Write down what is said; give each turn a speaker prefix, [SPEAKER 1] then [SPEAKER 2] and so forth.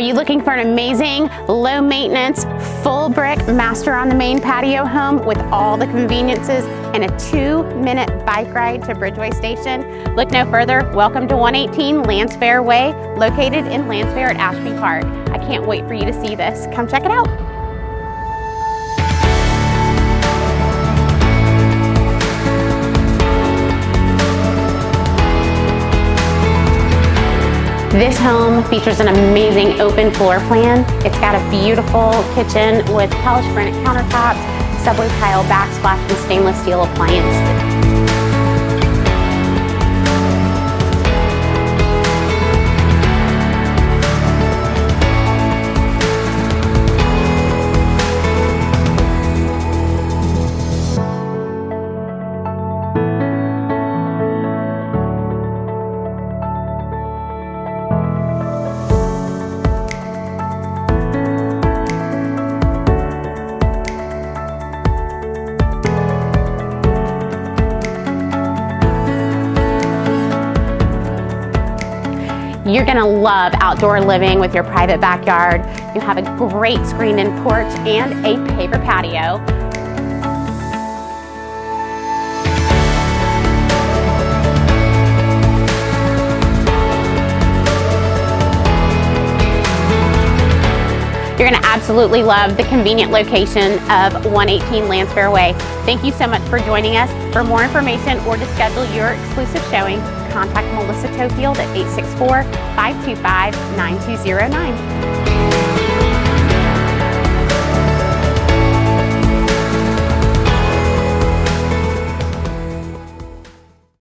[SPEAKER 1] you looking for an amazing, low maintenance, full brick master on the main patio home with all the conveniences and a 2-minute bike ride to Bridgeway Station? Look no further. Welcome to 118 Landsfair Way, located in Landsfair at Ashby Park. I can't wait for you to see this. Come check it out. This home features an amazing open floor plan. It's got a beautiful kitchen with polished granite countertops, subway tile backsplash, and stainless steel appliances. You're gonna love outdoor living with your private backyard. You have a great screened-in porch and a paver patio. You're gonna absolutely love the convenient location of 118 Landsfair Way. Thank you so much for joining us. For more information or to schedule your exclusive showing, contact Melissa Tofield at 864-525-9209.